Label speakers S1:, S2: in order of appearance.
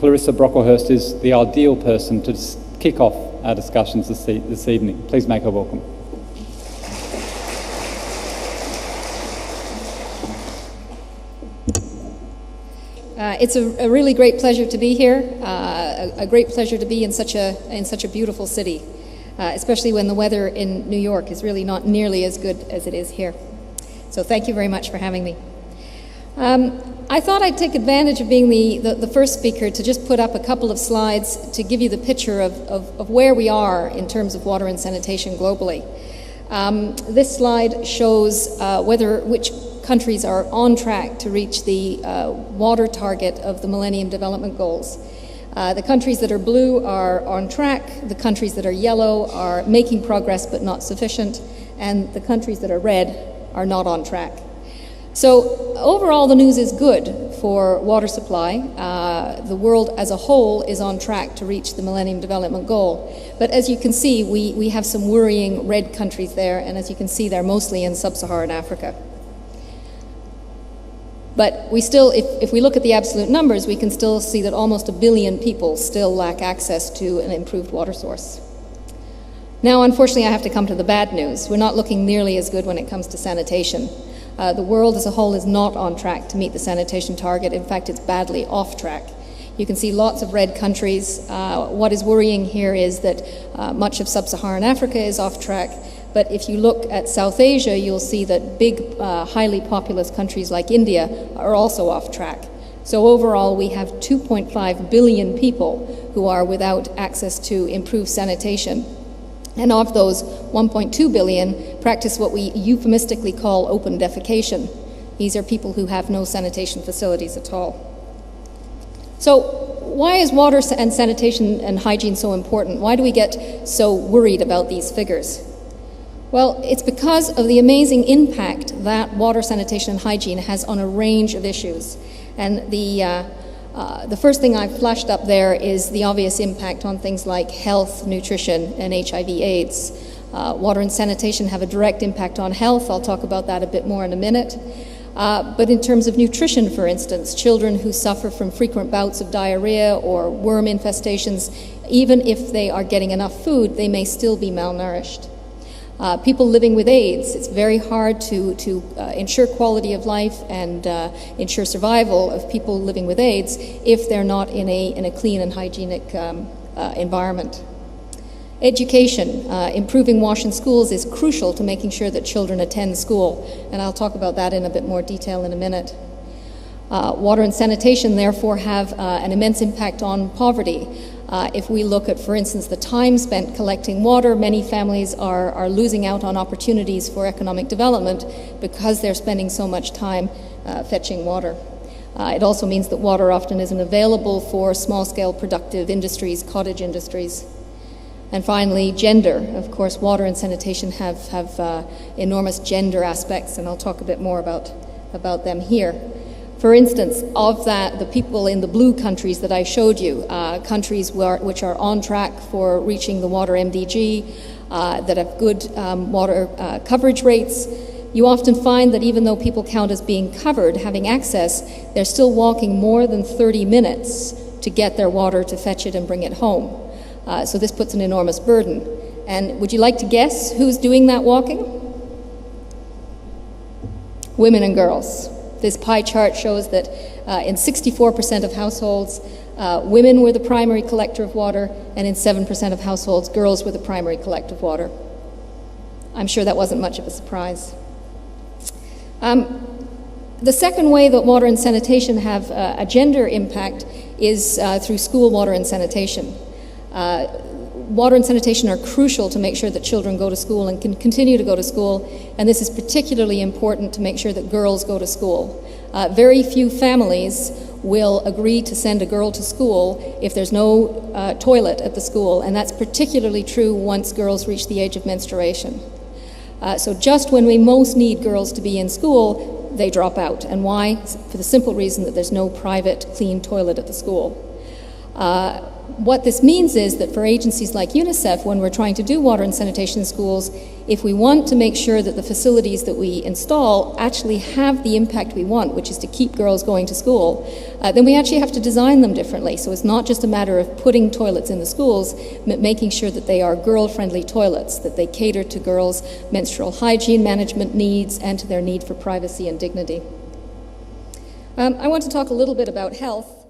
S1: Clarissa Brocklehurst is the ideal person to kick off our discussions this evening. Please make her welcome.
S2: It's a really great pleasure to be here, a great pleasure to be in such a beautiful city, especially when the weather in New York is really not nearly as good as it is here. So thank you very much for having me. I thought I'd take advantage of being the first speaker to just put up a couple of slides to give you the picture of where we are in terms of water and sanitation globally. This slide shows which countries are on track to reach the water target of the Millennium Development Goals. The countries that are blue are on track, the countries that are yellow are making progress but not sufficient, and the countries that are red are not on track. So overall the news is good for water supply. The world as a whole is on track to reach the Millennium Development Goal. But as you can see, we have some worrying red countries there, and as you can see, they're mostly in sub-Saharan Africa. But we still, if we look at the absolute numbers, we can still see that almost 1 billion people still lack access to an improved water source. Now, unfortunately, I have to come to the bad news. We're not looking nearly as good when it comes to sanitation. The world as a whole is not on track to meet the sanitation target. In fact, it's badly off track. You can see lots of red countries. What is worrying here is that much of sub-Saharan Africa is off track. But if you look at South Asia, you'll see that big, highly populous countries like India are also off track. So overall, we have 2.5 billion people who are without access to improved sanitation. And of those, 1.2 billion practice what we euphemistically call open defecation. These are people who have no sanitation facilities at all. So why is water and sanitation and hygiene so important? Why do we get so worried about these figures? Well, it's because of the amazing impact that water, sanitation, and hygiene has on a range of issues. And the first thing I've flashed up there is the obvious impact on things like health, nutrition, and HIV/AIDS. Water and sanitation have a direct impact on health. I'll talk about that a bit more in a minute. But in terms of nutrition, for instance, children who suffer from frequent bouts of diarrhea or worm infestations, even if they are getting enough food, they may still be malnourished. People living with AIDS, it's very hard to ensure quality of life and ensure survival of people living with AIDS if they're not in a clean and hygienic environment. Education, improving WASH in schools is crucial to making sure that children attend school, and I'll talk about that in a bit more detail in a minute. Water and sanitation, therefore, have an immense impact on poverty. If we look at, for instance, the time spent collecting water, many families are losing out on opportunities for economic development because they're spending so much time fetching water. It also means that water often isn't available for small-scale productive industries, cottage industries. And finally, gender. Of course, water and sanitation have enormous gender aspects, and I'll talk a bit more about them here. For instance, of that, the people in the blue countries that I showed you, countries which are on track for reaching the water MDG, that have good water coverage rates, you often find that even though people count as being covered, having access, they're still walking more than 30 minutes to get their water, to fetch it and bring it home. So this puts an enormous burden. And would you like to guess who's doing that walking? Women and girls. This pie chart shows that in 64% of households, women were the primary collector of water, and in 7% of households, girls were the primary collector of water. I'm sure that wasn't much of a surprise. The second way that water and sanitation have a gender impact is through school water and sanitation. Water and sanitation are crucial to make sure that children go to school and can continue to go to school, and this is particularly important to make sure that girls go to school. Very few families will agree to send a girl to school if there's no toilet at the school, and that's particularly true once girls reach the age of menstruation. So just when we most need girls to be in school, they drop out. And why? For the simple reason that there's no private clean toilet at the school. What this means is that for agencies like UNICEF, when we're trying to do water and sanitation in schools, if we want to make sure that the facilities that we install actually have the impact we want, which is to keep girls going to school, then we actually have to design them differently. So it's not just a matter of putting toilets in the schools, but making sure that they are girl-friendly toilets, that they cater to girls' menstrual hygiene management needs and to their need for privacy and dignity. I want to talk a little bit about health.